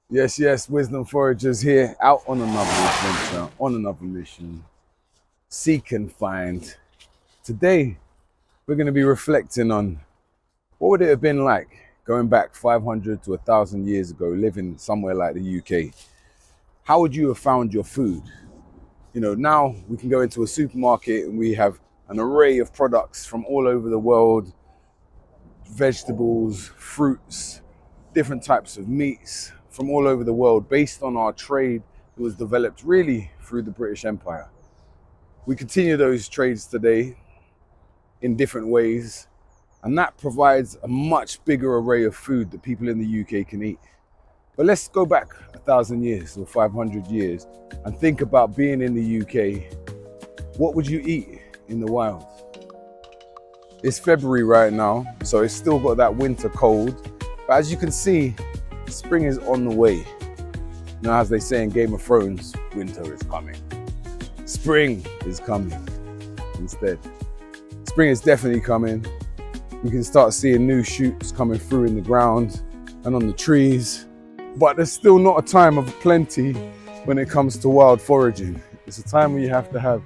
Yes, yes, Wisdom Foragers here, out on another adventure, on another mission, seek and find. Today, we're going to be reflecting on what would it have been like going back 500 to 1,000 years ago, living somewhere like the UK. How would you have found your food? You know, now we can go into a supermarket and we have an array of products from all over the world, vegetables, fruits, different types of meats from all over the world based on our trade that was developed really through the British Empire. We continue those trades today in different ways, and that provides a much bigger array of food that people in the UK can eat. But let's go back 1,000 years or 500 years and think about being in the UK. What would you eat in the wild? It's February right now, so it's still got that winter cold. But as you can see, spring is on the way. Now, as they say in Game of Thrones, winter is coming. Spring is coming instead. Spring is definitely coming. We can start seeing new shoots coming through in the ground and on the trees. But there's still not a time of plenty when it comes to wild foraging. It's a time where you have to have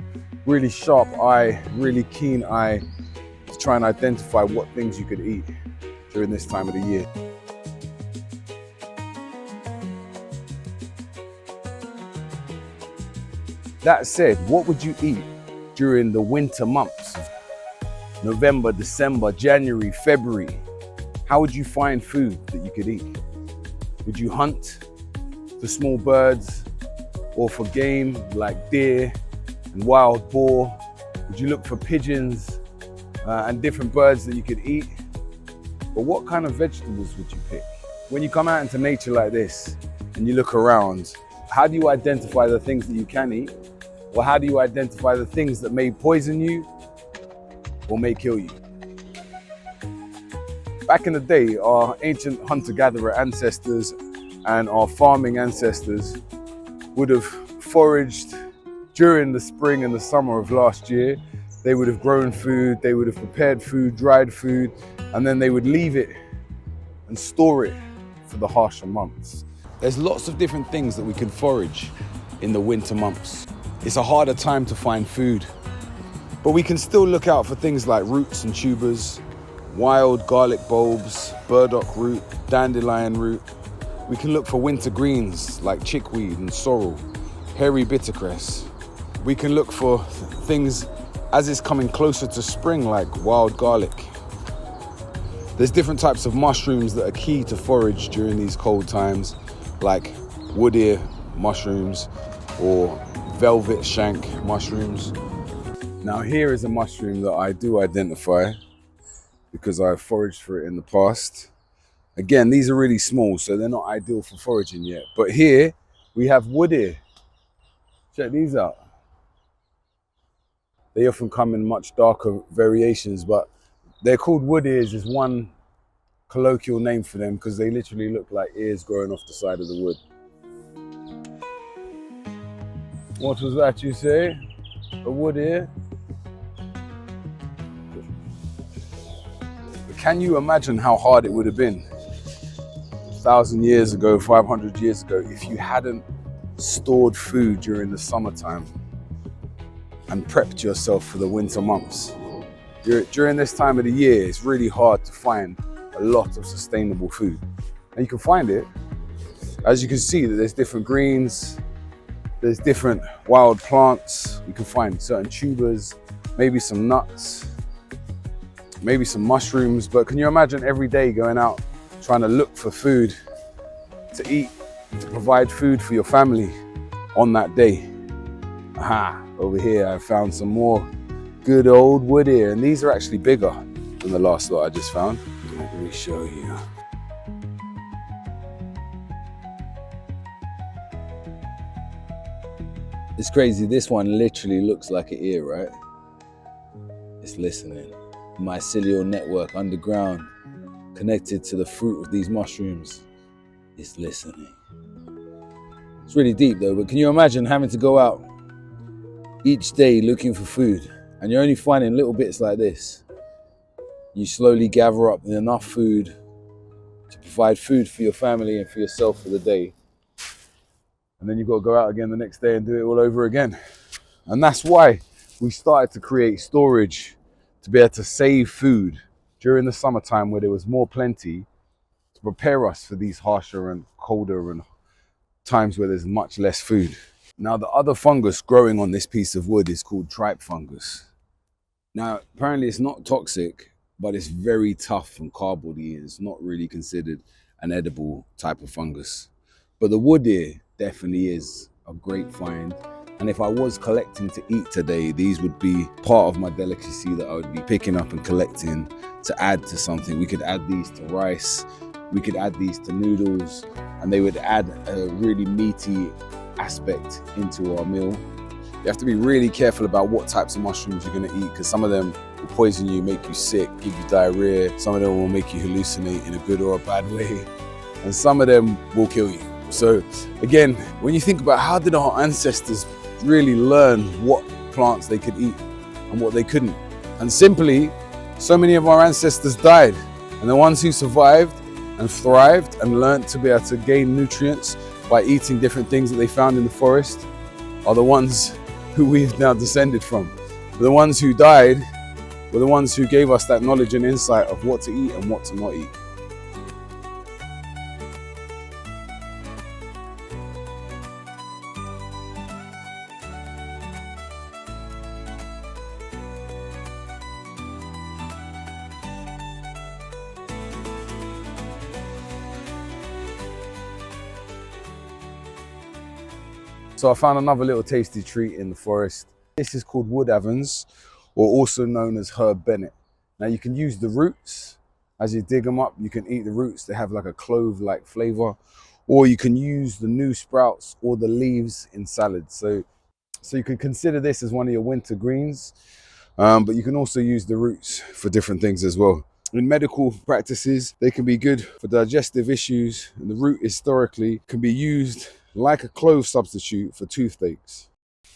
really sharp eye, really keen eye to try and identify what things you could eat during this time of the year. That said, what would you eat during the winter months? November, December, January, February. How would you find food that you could eat? Would you hunt for small birds or for game like deer and wild boar? Would you look for pigeons and different birds that you could eat? But what kind of vegetables would you pick? When you come out into nature like this and you look around, how do you identify the things that you can eat? Or how do you identify the things that may poison you or may kill you? Back in the day, our ancient hunter-gatherer ancestors and our farming ancestors would have foraged during the spring and the summer of last year. They would have grown food, they would have prepared food, dried food, and then they would leave it and store it for the harsher months. There's lots of different things that we can forage in the winter months. It's a harder time to find food, but we can still look out for things like roots and tubers, wild garlic bulbs, burdock root, dandelion root. We can look for winter greens like chickweed and sorrel, hairy bittercress. We can look for things as it's coming closer to spring like wild garlic. There's different types of mushrooms that are key to forage during these cold times, like wood ear mushrooms or velvet shank mushrooms. Now here is a mushroom that I do identify because I've foraged for it in the past. Again, these are really small, so they're not ideal for foraging yet. But here we have wood ear. Check these out. They often come in much darker variations, but they're called wood ears is one colloquial name for them because they literally look like ears growing off the side of the wood. What was that you say? A wood ear? But can you imagine how hard it would have been 1,000 years ago, 500 years ago, if you hadn't stored food during the summertime and prepped yourself for the winter months? During this time of the year, it's really hard to find a lot of sustainable food. And you can find it. As you can see, that there's different greens, there's different wild plants. You can find certain tubers, maybe some nuts, maybe some mushrooms. But can you imagine every day going out trying to look for food to eat, to provide food for your family on that day? Aha, over here I found some more good old wood ear, and these are actually bigger than the last lot I just found. Let me show you. It's crazy, this one literally looks like an ear, right? It's listening. Mycelial network underground, connected to the fruit of these mushrooms. It's listening. It's really deep though, but can you imagine having to go out each day looking for food and you're only finding little bits like this? You slowly gather up enough food to provide food for your family and for yourself for the day. And then you've got to go out again the next day and do it all over again. And that's why we started to create storage to be able to save food during the summertime where there was more plenty, to prepare us for these harsher and colder and times where there's much less food. Now, the other fungus growing on this piece of wood is called tripe fungus. Now, apparently it's not toxic, but it's very tough and cardboardy, and it's not really considered an edible type of fungus. But the wood here definitely is a great find. And if I was collecting to eat today, these would be part of my delicacy that I would be picking up and collecting to add to something. We could add these to rice, we could add these to noodles, and they would add a really meaty aspect into our meal. You have to be really careful about what types of mushrooms you're gonna eat, because some of them will poison you, make you sick, give you diarrhea. Some of them will make you hallucinate in a good or a bad way. And some of them will kill you. So again, when you think about how did our ancestors really learn what plants they could eat and what they couldn't? And simply, so many of our ancestors died. And the ones who survived and thrived and learned to be able to gain nutrients by eating different things that they found in the forest are the ones who we've now descended from. The ones who died were the ones who gave us that knowledge and insight of what to eat and what to not eat. So I found another little tasty treat in the forest. This is called wood avens, or also known as herb bennet. Now you can use the roots. As you dig them up, you can eat the roots. They have like a clove-like flavor. Or you can use the new sprouts or the leaves in salads. So you can consider this as one of your winter greens, but you can also use the roots for different things as well. In medical practices, they can be good for digestive issues, and the root historically can be used like a clove substitute for toothaches.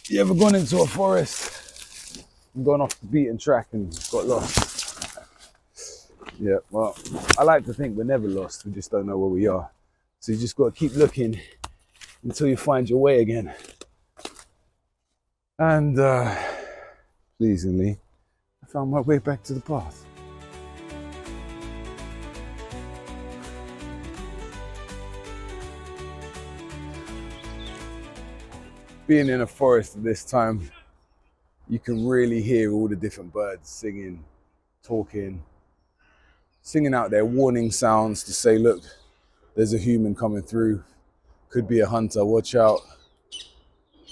You ever gone into a forest and gone off the beaten track and got lost? Yeah, well, I like to think we're never lost, we just don't know where we are. So you just got to keep looking until you find your way again. And pleasingly, I found my way back to the path. Being in a forest at this time, you can really hear all the different birds singing, talking, singing out their warning sounds to say, look, there's a human coming through, could be a hunter, watch out.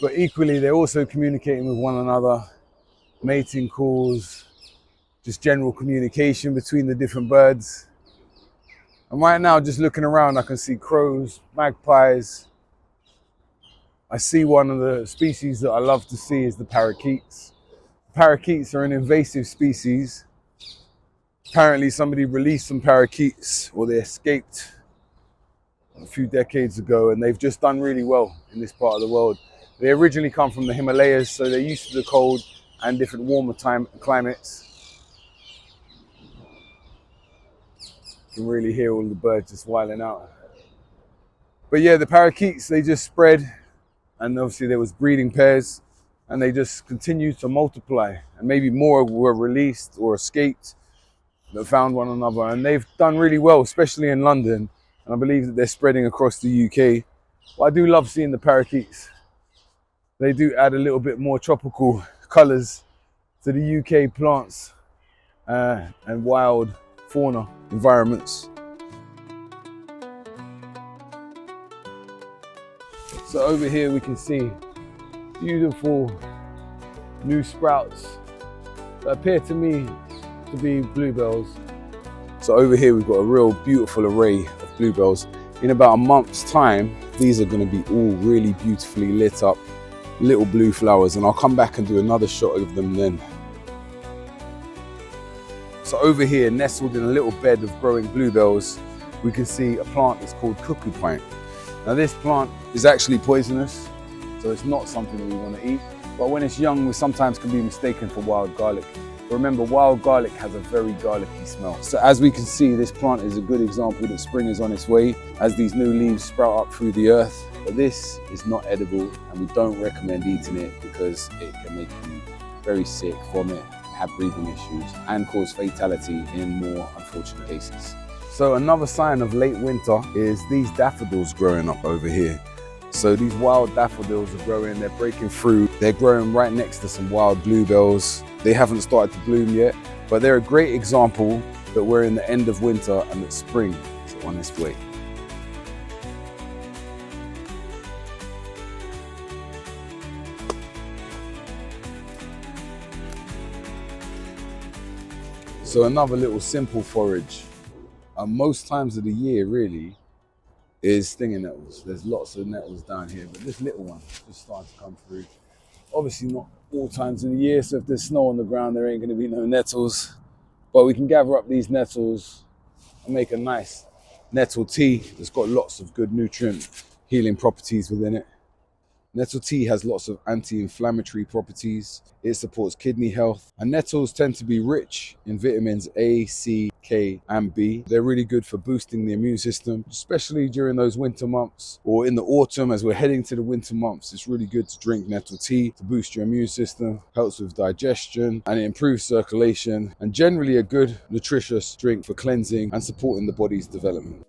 But equally, they're also communicating with one another, mating calls, just general communication between the different birds. And right now, just looking around, I can see crows, magpies. I see one of the species that I love to see is the parakeets. Parakeets are an invasive species. Apparently somebody released some parakeets, or they escaped a few decades ago, and they've just done really well in this part of the world. They originally come from the Himalayas, so they're used to the cold and different warmer climates. You can really hear all the birds just wailing out. But yeah, the parakeets, they just spread. And obviously there was breeding pairs, and they just continued to multiply. And maybe more were released or escaped that found one another. And they've done really well, especially in London. And I believe that they're spreading across the UK. But I do love seeing the parakeets. They do add a little bit more tropical colours to the UK plants and wild fauna environments. So over here we can see beautiful new sprouts that appear to me to be bluebells. So over here we've got a real beautiful array of bluebells. In about a month's time, these are going to be all really beautifully lit up little blue flowers, and I'll come back and do another shot of them then. So over here, nestled in a little bed of growing bluebells, we can see a plant that's called cuckoo pint. Now this plant is actually poisonous, so it's not something that we want to eat. But when it's young, we sometimes can be mistaken for wild garlic. But remember, wild garlic has a very garlicky smell. So as we can see, this plant is a good example that spring is on its way as these new leaves sprout up through the earth. But this is not edible, and we don't recommend eating it because it can make you very sick, vomit, have breathing issues, and cause fatality in more unfortunate cases. So another sign of late winter is these daffodils growing up over here. So these wild daffodils are growing, they're breaking through. They're growing right next to some wild bluebells. They haven't started to bloom yet, but they're a great example that we're in the end of winter and that spring is on its way. So another little simple forage, most times of the year really, is stinging nettles. There's lots of nettles down here, but this little one just starting to come through. Obviously not all times of the year, so if there's snow on the ground, there ain't gonna be no nettles. But we can gather up these nettles and make a nice nettle tea that's got lots of good nutrient healing properties within it. Nettle tea has lots of anti-inflammatory properties. It supports kidney health. And nettles tend to be rich in vitamins A, C, K, and B. They're really good for boosting the immune system, especially during those winter months or in the autumn as we're heading to the winter months. It's really good to drink nettle tea to boost your immune system, helps with digestion, and it improves circulation, and generally a good, nutritious drink for cleansing and supporting the body's development.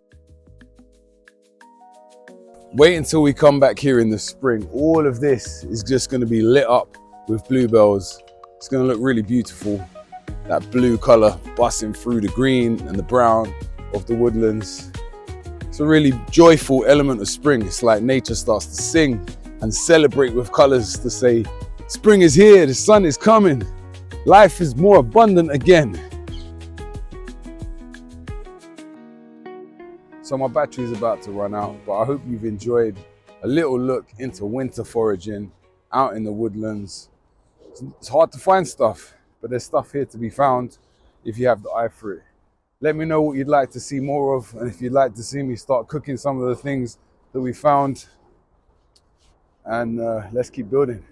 Wait until we come back here in the spring. All of this is just going to be lit up with bluebells. It's going to look really beautiful. That blue color busting through the green and the brown of the woodlands. It's a really joyful element of spring. It's like nature starts to sing and celebrate with colors to say, spring is here, the sun is coming. Life is more abundant again. So my battery's about to run out, but I hope you've enjoyed a little look into winter foraging out in the woodlands. It's hard to find stuff, but there's stuff here to be found if you have the eye for it. Let me know what you'd like to see more of, and if you'd like to see me start cooking some of the things that we found. And let's keep building.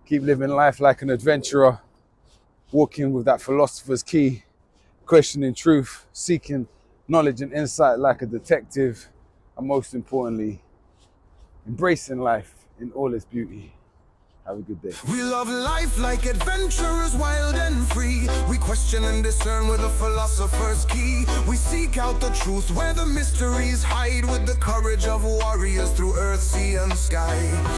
Keep living life like an adventurer, walking with that philosopher's key, questioning truth, seeking knowledge and insight like a detective, and most importantly, embracing life in all its beauty. Have a good day. We love life like adventurers, wild and free. We question and discern with a philosopher's key. We seek out the truth where the mysteries hide, with the courage of warriors through earth, sea, and sky.